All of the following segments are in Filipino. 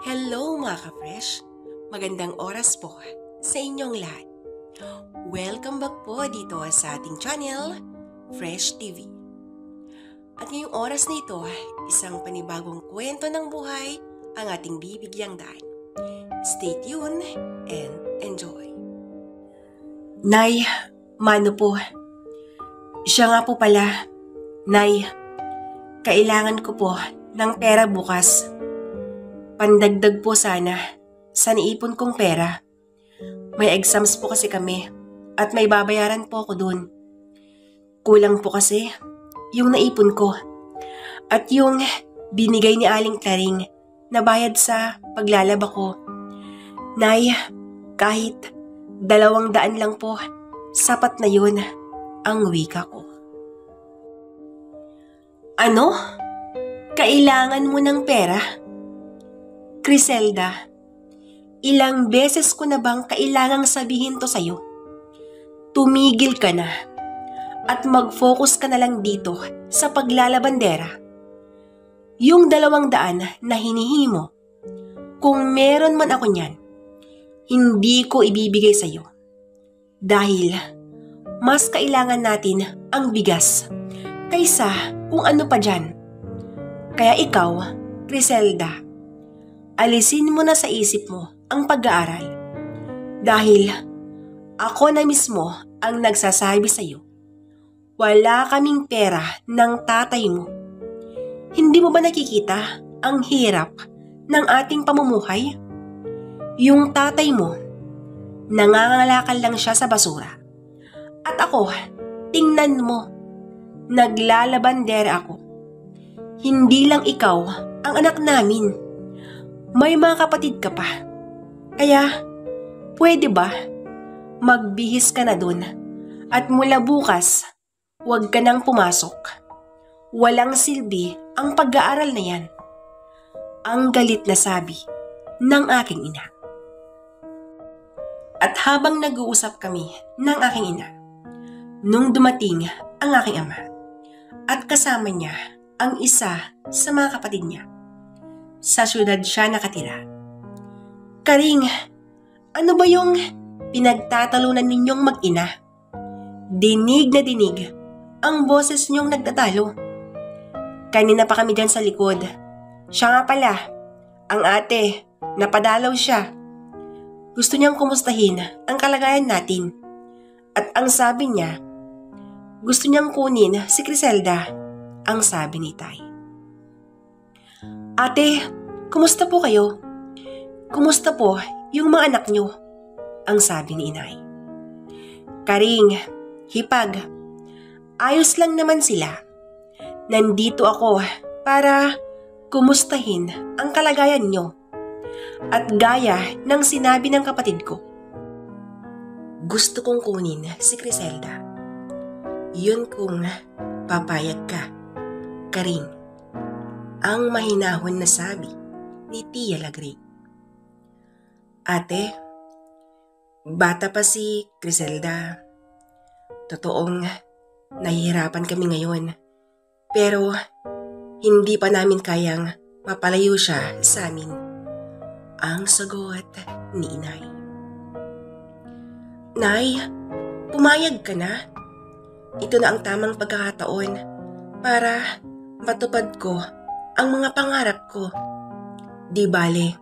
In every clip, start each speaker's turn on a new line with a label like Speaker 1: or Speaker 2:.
Speaker 1: Hello mga ka-fresh! Magandang oras po sa inyong lahat. Welcome back po dito sa ating channel, Fresh TV. At ngayong oras na ito, isang panibagong kwento ng buhay ang ating bibigyang daan. Stay tuned and enjoy. Nay, mano po? Siya nga po pala. Nay, kailangan ko po ng pera bukas. Pandagdag po sana sa naipon kong pera. May exams po kasi kami at may babayaran po ako dun. Kulang po kasi yung naipon ko at yung binigay ni Aling Claring na bayad sa paglalaba ko. Nay, kahit 200 lang po, sapat na yun ang wika ko. Ano? Kailangan mo ng pera? Criselda, ilang beses ko na bang kailangang sabihin to sa'yo? Tumigil ka na at mag-focus ka na lang dito sa paglalabandera. Yung 200 na hinihingi mo, kung meron man ako niyan, hindi ko ibibigay sa'yo. Dahil mas kailangan natin ang bigas kaysa kung ano pa dyan. Kaya ikaw, Criselda, alisin mo na sa isip mo ang pag-aaral dahil ako na mismo ang nagsasabi sa iyo. Wala kaming pera ng tatay mo. Hindi mo ba nakikita ang hirap ng ating pamumuhay? Yung tatay mo, nangangalakal lang siya sa basura. At ako, tingnan mo, naglalabandera ako. Hindi lang ikaw ang anak namin. May mga kapatid ka pa. Kaya, pwede ba magbihis ka na dun at mula bukas, huwag ka nang pumasok. Walang silbi ang pag-aaral na yan. Ang galit na sabi ng aking ina. At habang nag-uusap kami ng aking ina, nung dumating ang aking ama at kasama niya ang isa sa mga kapatid niya, sa syudad siya nakatira. Karing, ano ba yung pinagtatalunan ninyong mag-ina? Dinig na dinig ang boses niyong nagtatalo. Kanina pa kami dyan sa likod. Siya nga pala, ang ate, napadalaw siya. Gusto niyang kumustahin ang kalagayan natin. At ang sabi niya, gusto niyang kunin si Criselda, ang sabi ni Tay. Ate, kumusta po kayo? Kumusta po yung mga anak niyo? Ang sabi ni Inay. Karing, hipag, ayos lang naman sila. Nandito ako para kumustahin ang kalagayan niyo. At gaya ng sinabi ng kapatid ko, gusto kong kunin si Criselda. Yun kung papayag ka, Karing. Ang mahinahon na sabi ni Tia Lagrig. Ate, bata pa si Criselda. Totoong nahihirapan kami ngayon. Pero hindi pa namin kayang mapalayo siya sa amin. Ang sagot ni Inay. Nay, pumayag ka na. Ito na ang tamang pagkakataon para matupad ko ang mga pangarap ko. Di bale,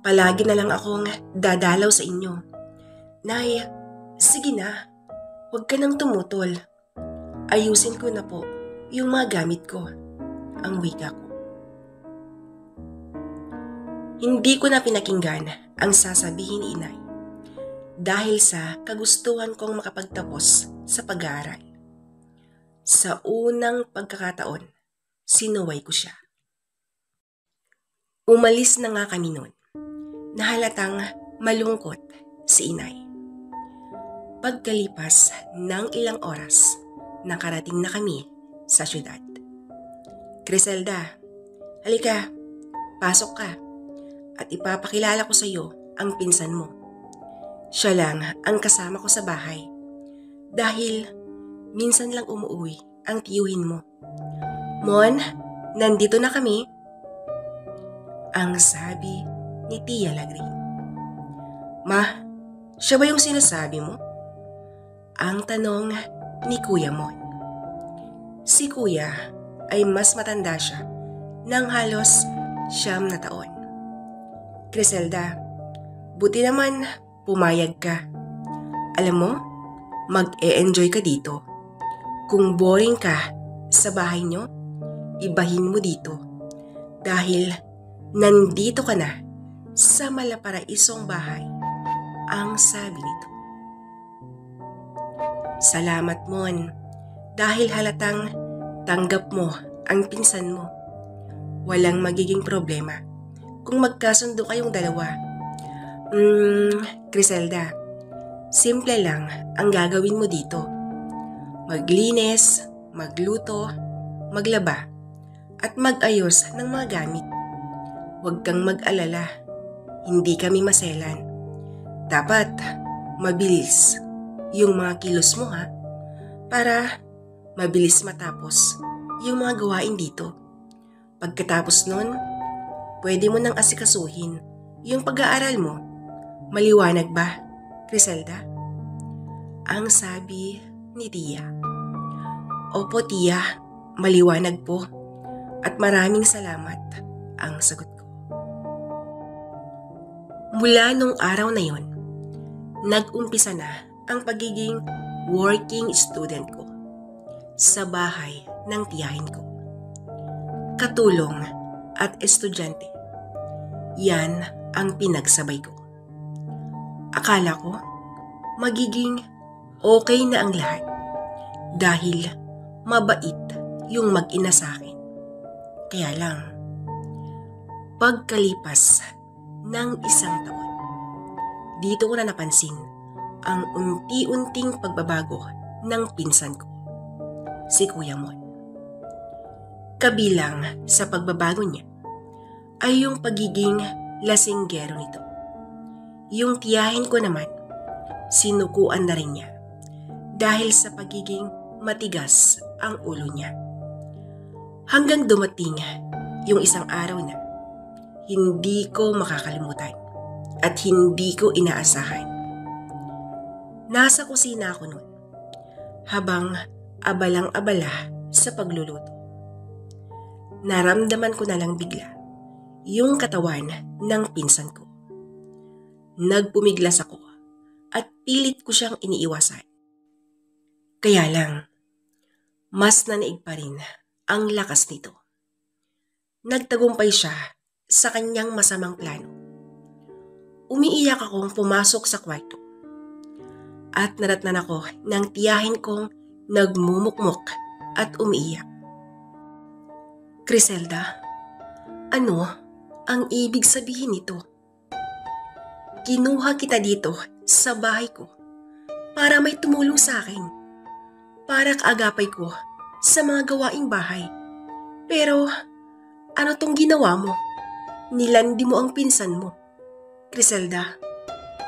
Speaker 1: palagi na lang akong dadalaw sa inyo. Nay, sige na, huwag ka nang tumutol. Ayusin ko na po yung mga gamit ko, ang wika ko. Hindi ko na pinakinggan ang sasabihin ni Inay dahil sa kagustuhan kong makapagtapos sa pag-aaral. Sa unang pagkakataon, sinuway ko siya. Umalis na nga kami noon. Nahalatang malungkot si Inay. Pagkalipas ng ilang oras, nakarating na kami sa syudad. Criselda, halika, pasok ka at ipapakilala ko sa iyo ang pinsan mo. Siya lang ang kasama ko sa bahay dahil minsan lang umuwi ang tiyuhin mo. Mon, nandito na kami. Ang sabi ni Tia Lagri. Ma, siya ba yung sinasabi mo? Ang tanong ni Kuya Mon. Si Kuya ay mas matanda siya ng halos 9 na taon. Criselda, buti naman pumayag ka. Alam mo, mag-e-enjoy ka dito. Kung boring ka sa bahay nyo, ibahin mo dito. Dahil nandito ka na sa malaparaisong bahay, ang sabi nito. Salamat, Mon, dahil halatang tanggap mo ang pinsan mo. Walang magiging problema kung magkasundo kayong dalawa. Criselda, simple lang ang gagawin mo dito. Maglinis, magluto, maglaba, at mag-ayos ng mga gamit. Huwag kang mag-alala, hindi kami maselan. Dapat mabilis yung mga kilos mo ha, para mabilis matapos yung mga gawain dito. Pagkatapos nun, pwede mo nang asikasuhin yung pag-aaral mo. Maliwanag ba, Criselda? Ang sabi ni Tia. Opo, Tia, maliwanag po at maraming salamat, ang sagot ko. Mula nung araw na yon, nag-umpisa na ang pagiging working student ko sa bahay ng tiyahin ko. Katulong at estudyante, yan ang pinagsabay ko. Akala ko magiging okay na ang lahat dahil mabait yung mag-ina sa akin. Kaya lang, pagkalipas ng 1 taon, dito ko na napansin ang unti-unting pagbabago ng pinsan ko, si Kuya Mon. Kabilang sa pagbabago niya ay yung pagiging lasinggero nito. Yung tiyahin ko naman, sinukuan na rin niya dahil sa pagiging matigas ang ulo niya. Hanggang dumating yung isang araw na hindi ko makakalimutan at hindi ko inaasahan. Nasa kusina ako noon habang abalang-abala sa pagluluto. Naramdaman ko na lang bigla yung katawan ng pinsan ko. Nagpumiglas ako at pilit ko siyang iniiwasan. Kaya lang, mas nanaig pa rin ang lakas nito. Nagtagumpay siya sa kanyang masamang plano. Umiiyak akong pumasok sa kwarto at naratnan ako ng tiyahin kong nagmumukmok at umiiyak. Criselda, ano ang ibig sabihin nito? Kinuha kita dito sa bahay ko para may tumulong sa akin, para kaagapay ko sa mga gawaing bahay. Pero ano tong ginawa mo? Nilandi mo ang pinsan mo. Criselda,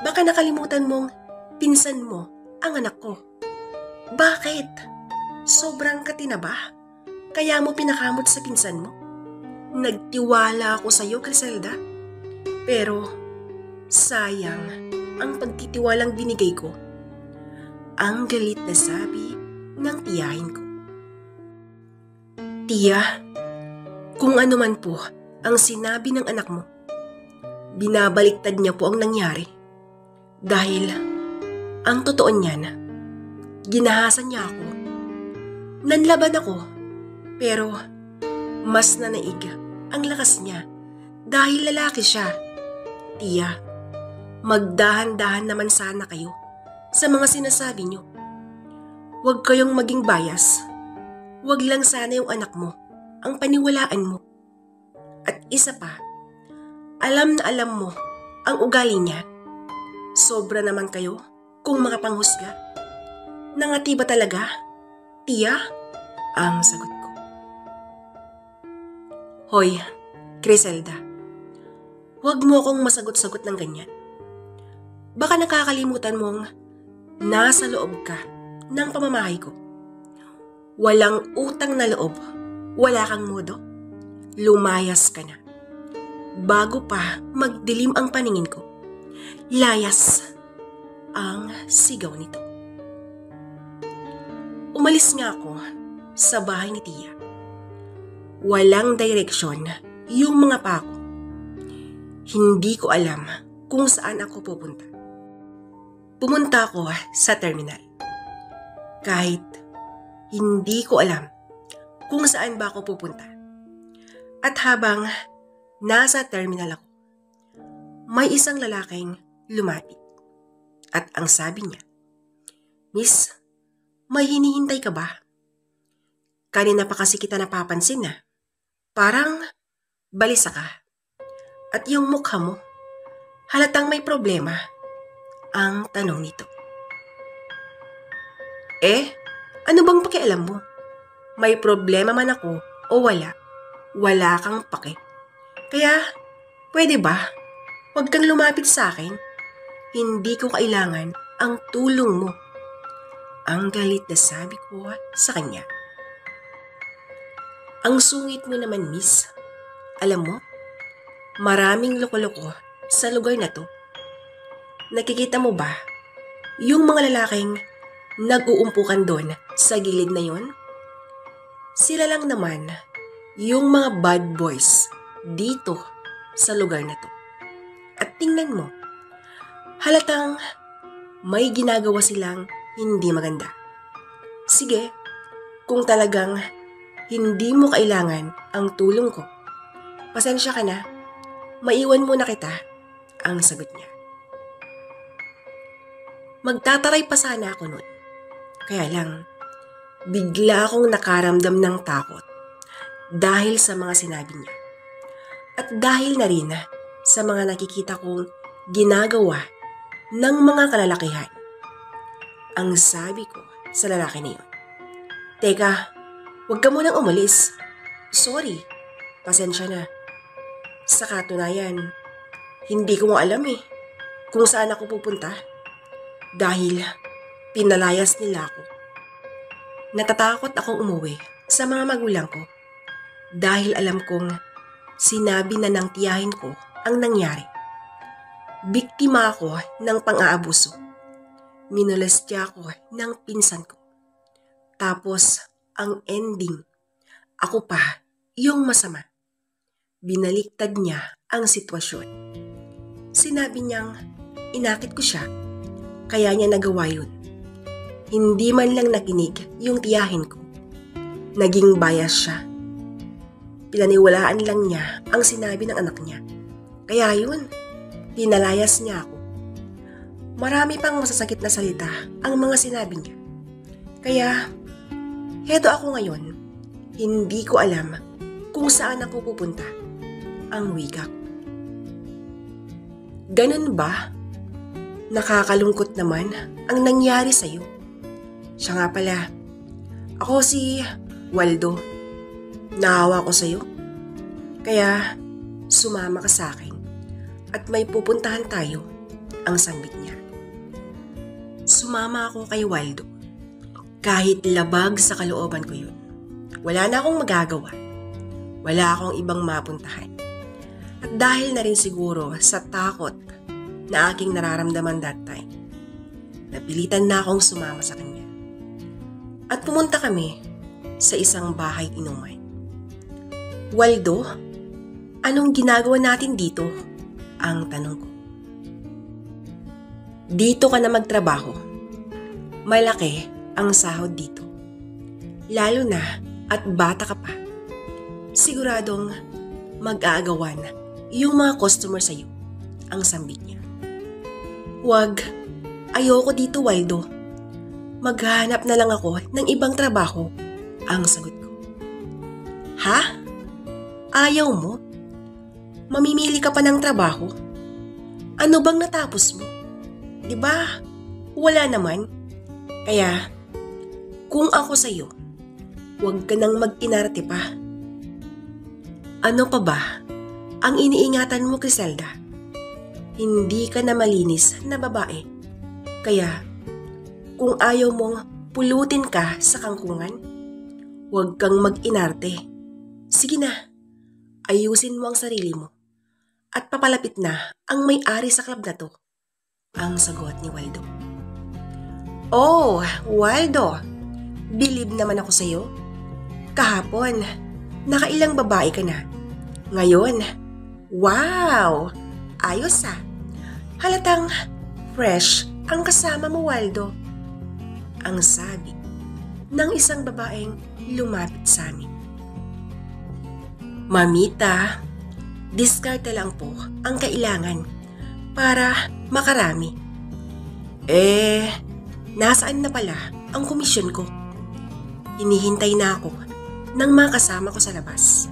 Speaker 1: baka nakalimutan mong pinsan mo ang anak ko. Bakit? Sobrang katina ba? Kaya mo pinakamot sa pinsan mo? Nagtiwala ako sa iyo, Criselda. Pero sayang ang pagtitiwalang binigay ko. Ang galit na sabi ng tiyahin ko. Tia, kung ano man po ang sinabi ng anak mo, binabaliktad niya po ang nangyari. Dahil ang totoo niyan, ginahasan niya ako. Nanlaban ako, pero mas nanaig ang lakas niya dahil lalaki siya. Tia, magdahan-dahan naman sana kayo sa mga sinasabi niyo. Huwag kayong maging bias. Huwag lang sana yung anak mo ang paniwalaan mo. At isa pa, alam na alam mo ang ugali niya. Sobra naman kayo kung makapanghusga. Nangati ba talaga, Tia? Ang sagot ko. Hoy, Criselda, huwag mo akong masagot-sagot ng ganyan. Baka nakakalimutan mong nasa loob ka ng pamamahay ko. Walang utang na loob, wala kang modo. Lumayas ka na. bago pa magdilim ang paningin ko. Layas ang sigaw nito. Umalis nga ako sa bahay ni Tia. Walang direksyon yung mga pako. Hindi ko alam kung saan ako pupunta. Pumunta ako sa terminal. Kahit hindi ko alam kung saan ba ako pupunta. At habang nasa terminal ako, may isang lalaking lumapit. At ang sabi niya, "Miss, may hinihintay ka ba? Kanina pa kasi kita napapansin na. Parang balisa ka. At yung mukha mo, halatang may problema." Ang tanong nito. Ano bang pakialam mo? May problema man ako o wala kang pake. Kaya, pwede ba? Huwag kang lumapit sa akin. Hindi ko kailangan ang tulong mo. Ang galit na sabi ko sa kanya. Ang sungit mo naman, miss. Alam mo, maraming loko-loko sa lugar na to. Nakikita mo ba yung mga lalaking nag-uumpukan doon sa gilid na yon? Sila lang naman yung mga bad boys dito sa lugar na to. At tingnan mo, halatang may ginagawa silang hindi maganda. Sige, kung talagang hindi mo kailangan ang tulong ko, pasensya ka na, maiwan muna kita, ang sagot niya. Magtataray pa sana ako nun. Kaya lang, bigla akong nakaramdam ng takot dahil sa mga sinabi niya. At dahil na rin sa mga nakikita kong ginagawa ng mga kalalakihan. Ang sabi ko sa lalaki na yun, "Teka, huwag ka munang umalis. Sorry, pasensya na. Sa katunayan, hindi ko mo alam kung saan ako pupunta. Dahil pinalayas nila ako. Natatakot akong umuwi sa mga magulang ko dahil alam kong sinabi na ng tiyahin ko ang nangyari. Biktima ako ng pang-aabuso. Minolestya ako ng pinsan ko. Tapos ang ending, ako pa yung masama. Binaliktad niya ang sitwasyon. Sinabi niyang inakit ko siya. Kaya niya nagawa yun. Hindi man lang nakinig yung tiyahin ko. Naging bias siya. Pinaniwalaan lang niya ang sinabi ng anak niya. Kaya yun, pinalayas niya ako. Marami pang masasakit na salita ang mga sinabi niya. Kaya, heto ako ngayon. Hindi ko alam kung saan ako pupunta. Ang wika ko. Ganun ba? Nakakalungkot naman ang nangyari sa'yo. Siya nga pala, ako si Waldo. Naawa ko sa'yo. Kaya sumama ka sa akin at may pupuntahan tayo, ang sambit niya. Sumama ako kay Waldo. Kahit labag sa kalooban ko yun. Wala na akong magagawa. Wala akong ibang mapuntahan. At dahil na rin siguro sa takot na aking nararamdaman that time, napilitan na akong sumama sa kanya. At pumunta kami sa isang bahay inuman. Waldo, anong ginagawa natin dito? Ang tanong ko. Dito ka na magtrabaho. Malaki ang sahod dito. Lalo na at bata ka pa. Siguradong mag-aagawan yung mga customer sa'yo, ang sambit niya. Huwag, ayoko dito, Waldo. Maghahanap na lang ako ng ibang trabaho, ang sagot ko. Ha? Ayaw mo? Mamimili ka pa ng trabaho? Ano bang natapos mo? Diba? Wala naman. Kaya, kung ako sa'yo, huwag ka nang mag-inarte pa. Ano pa ba ang iniingatan mo, Criselda? Hindi ka na malinis na babae. Kaya, kung ayaw mong pulutin ka sa kangkungan, huwag kang mag-inarte. Sige na, ayusin mo ang sarili mo. at papalapit na ang may-ari sa club na to. Ang sagot ni Waldo. Oh, Waldo, bilib naman ako sa'yo. Kahapon, nakailang babae ka na. Ngayon, wow, ayos ah. Halatang fresh ang kasama mo, Waldo. Ang sabi ng isang babaeng lumapit sa amin. Mamita, diskarte lang po ang kailangan para makarami. Nasaan na pala ang komisyon ko? Hinihintay na ako ng mga kasama ko sa labas.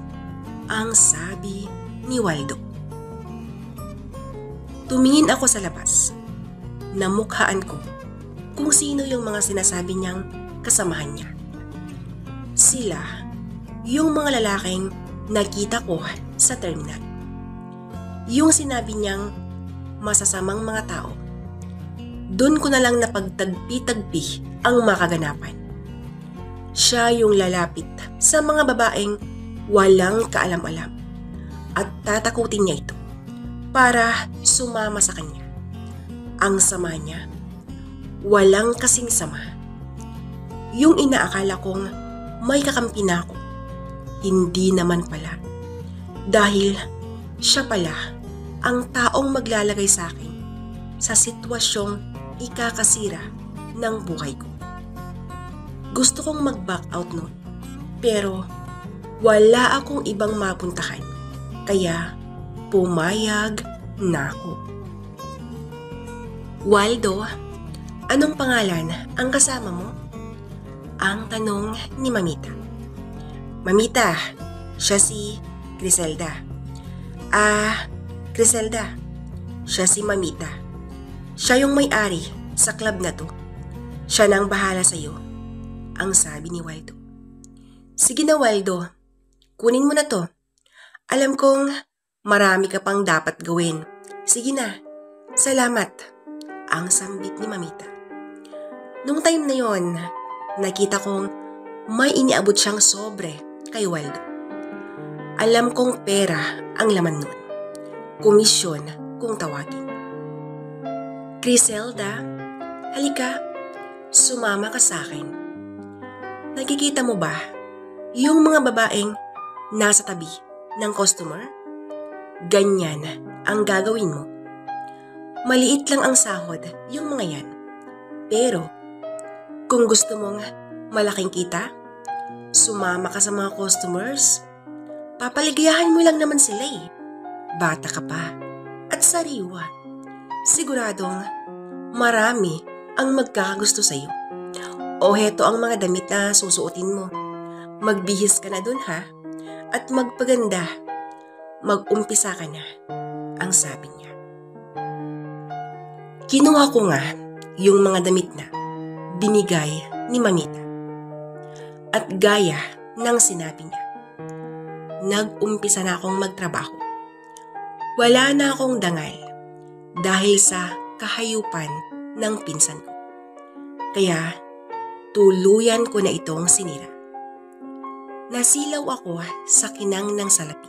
Speaker 1: Ang sabi ni Waldo. Tumingin ako sa labas. Namukhaan ko kung sino yung mga sinasabi niyang kasamahan niya. Sila yung mga lalaking nakita ko sa terminal. Yung sinabi niyang masasamang mga tao. Doon ko na lang napagtagpi-tagpi ang makaganapan. Siya yung lalapit sa mga babaeng walang kaalam-alam at tatakutin niya ito para sumama sa kanya. Ang sama niya, walang kasing sama. Yung inaakala kong may kakampi na ako, hindi naman pala. Dahil siya pala ang taong maglalagay sa akin sa sitwasyong ikakasira ng buhay ko. Gusto kong mag-back out noon, pero wala akong ibang mapuntahan, kaya pumayag na ako. Waldo, anong pangalan ang kasama mo? Ang tanong ni Mamita. Mamita, siya si Griselda. Griselda, siya si Mamita. Siya yung may-ari sa club na to. Siya nang bahala sa'yo, ang sabi ni Waldo. Sige na, Waldo, kunin mo na to. Alam kong marami ka pang dapat gawin. Sige na, salamat, ang sambit ni Mamita. Nung time na yon, nakita kong may iniabot siyang sobre kay Waldo. Alam kong pera ang laman nun. Komisyon kung tawagin. Griselda, halika, sumama ka sa akin. Nakikita mo ba yung mga babaeng nasa tabi ng customer? Ganyan ang gagawin mo. Maliit lang ang sahod yung mga yan. Pero kung gusto mong malaking kita, sumama ka sa mga customers. Papaligayahan mo lang naman sila eh. Bata ka pa at sariwa. Siguradong marami ang magkakagusto sa iyo. O heto ang mga damit na susuotin mo. Magbihis ka na dun ha, at magpaganda. Mag-umpisa ka na, ang sabi niya. Kinuha ko nga yung mga damit na binigay ni Mamita. At gaya ng sinabi niya, nag-umpisa na akong magtrabaho. Wala na akong dangal dahil sa kahayupan ng pinsan ko. Kaya tuluyan ko na itong sinira. Nasilaw ako sa kinang ng salapi.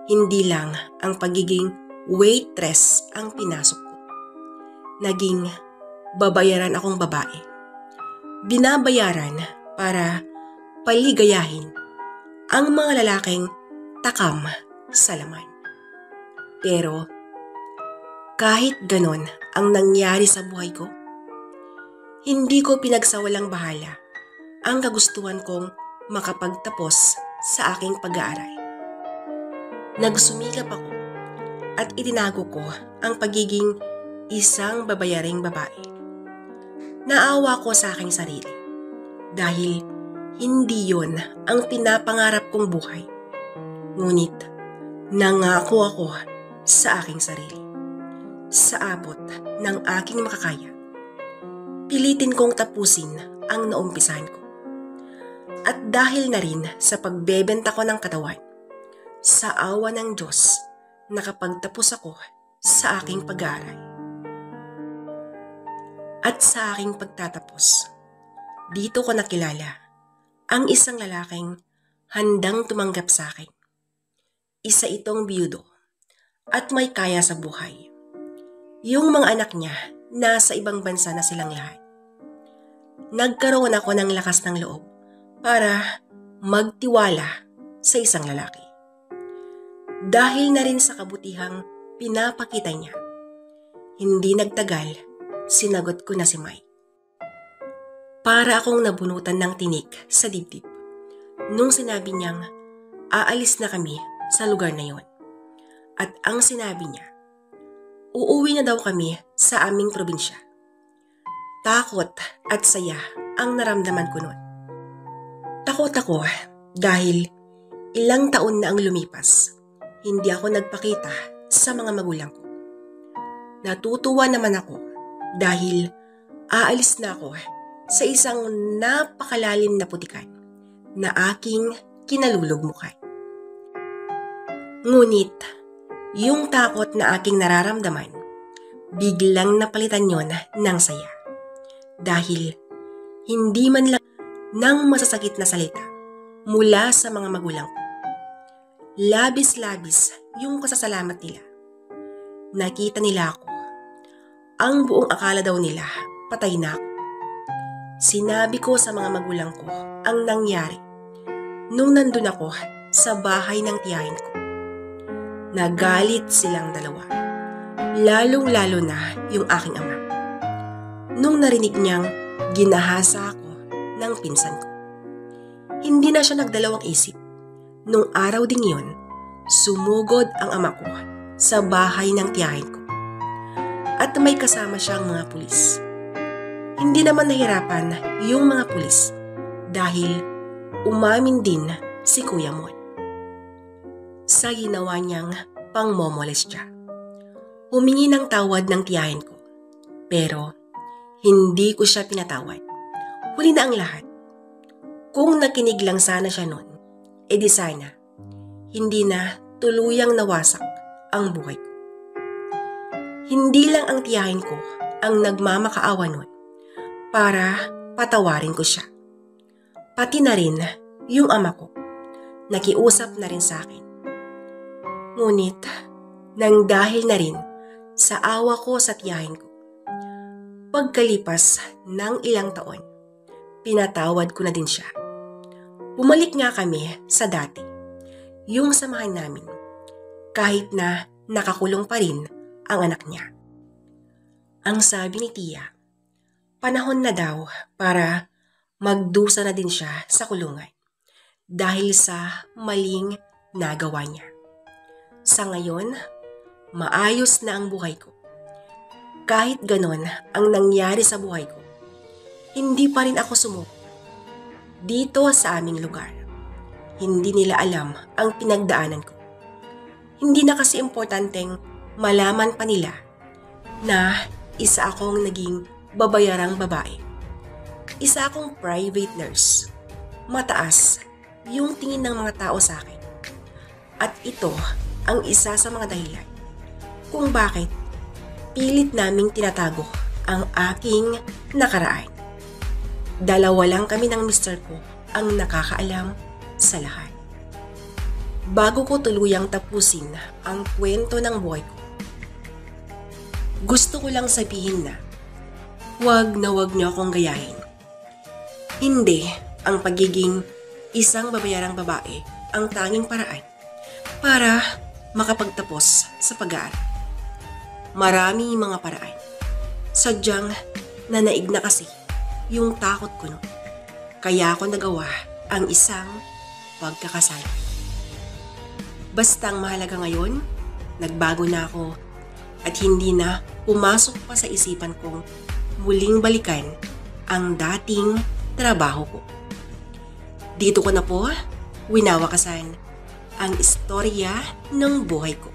Speaker 1: Hindi lang ang pagiging waitress ang pinasok ko. Naging babayaran akong babae. Binabayaran para paligayahin ang mga lalaking takam sa laman. Pero kahit ganon ang nangyari sa buhay ko, hindi ko pinagsawalang bahala ang kagustuhan kong makapagtapos sa aking pag-aaral. Nagsumikap ako at itinago ko ang pagiging isang babayaring babae. Naawa ko sa aking sarili dahil hindi yon ang pinapangarap kong buhay. Ngunit nangako ako sa aking sarili. Sa abot ng aking makakaya, pilitin kong tapusin ang naumpisahan ko. At dahil na rin sa pagbebenta ko ng katawan, sa awa ng Diyos, nakapagtapos ako sa aking pag-aaral. At sa aking pagtatapos, dito ko nakilala ang isang lalaking handang tumanggap sa akin. Isa itong biyudo at may kaya sa buhay. Yung mga anak niya, nasa ibang bansa na silang lahat. Nagkaroon ako ng lakas ng loob para magtiwala sa isang lalaki. Dahil na rin sa kabutihang pinapakita niya, hindi nagtagal, sinagot ko na si Mike. Para akong nabunutan ng tinik sa dibdib nung sinabi niyang aalis na kami sa lugar na yon. At ang sinabi niya, uuwi na daw kami sa aming probinsya. Takot at saya ang naramdaman ko noon. Takot ako dahil ilang taon na ang lumipas, hindi ako nagpakita sa mga magulang ko. Natutuwa naman ako dahil aalis na ako sa isang napakalalim na putikan na aking kinalulugmukan. Ngunit, yung takot na aking nararamdaman, biglang napalitan yon ng saya. Dahil hindi man lang ng masasakit na salita mula sa mga magulang ko. Labis-labis yung kasasalamat nila. Nakita nila ako. Ang buong akala daw nila, patay na ako. Sinabi ko sa mga magulang ko ang nangyari nung nandun ako sa bahay ng tiyahin ko. Nagalit silang dalawa, lalong-lalo na yung aking ama. Nung narinig niyang ginahasa ako ng pinsan ko. Hindi na siya nagdalawang isip. Nung araw ding yun, sumugod ang ama ko sa bahay ng tiyahin ko. At may kasama siyang mga pulis. Hindi naman nahirapan yung mga pulis dahil umamin din si Kuya Mon sa ginawa niyang pangmomolestya. Humingi ng tawad ng tiyahin ko, pero hindi ko siya pinatawad. Huli na ang lahat. Kung nakinig lang sana siya noon, edi sana hindi na tuluyang nawasak ang buhay ko. Hindi lang ang tiyahin ko ang nagmamakaawa noon para patawarin ko siya. Pati na rin yung ama ko, nakiusap na rin sa akin. Ngunit, nang dahil na rin sa awa ko sa tiyahin ko, pagkalipas ng ilang taon, pinatawad ko na din siya. Bumalik nga kami sa dati, yung samahan namin, kahit na nakakulong pa rin ang anak niya. Ang sabi ni Tia, panahon na daw para magdusa na din siya sa kulungan dahil sa maling nagawa niya. Sa ngayon, maayos na ang buhay ko. Kahit ganon ang nangyari sa buhay ko, hindi pa rin ako sumuko. Dito sa aming lugar, hindi nila alam ang pinagdaanan ko. Hindi na kasi importanteng malaman pa nila na isa akong naging babayarang babae. Isa akong private nurse. Mataas yung tingin ng mga tao sa akin. At ito ang isa sa mga dahilan kung bakit pilit naming tinatago ang aking nakaraan. Dalawa lang kami ng mister ko ang nakakaalam sa lahat. Bago ko tuluyang tapusin ang kwento ng buhay ko, gusto ko lang sabihin na wag niyo akong gayahin. Hindi ang pagiging isang babayarang babae ang tanging paraan para makapagtapos sa pag-aaral. Maraming mga paraan. Sadyang nanaig na kasi yung takot ko noon. Kaya ako nagawa ang isang pagkakasala. Basta ang mahalaga ngayon, nagbago na ako at hindi na pumasok pa sa isipan kong muling balikan ang dating trabaho ko. Dito ko na po winawakasan ang istorya ng buhay ko.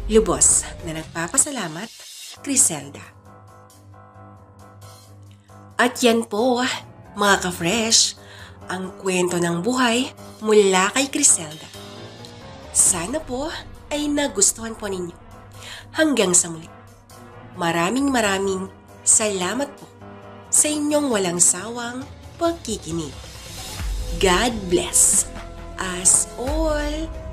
Speaker 1: Lubos na nagpapasalamat, Criselda. At yan po, mga ka-fresh, ang kwento ng buhay mula kay Criselda. Sana po ay nagustuhan po ninyo. Hanggang sa muli. Maraming salamat po sa inyong walang sawang pagkikinig. God bless us all.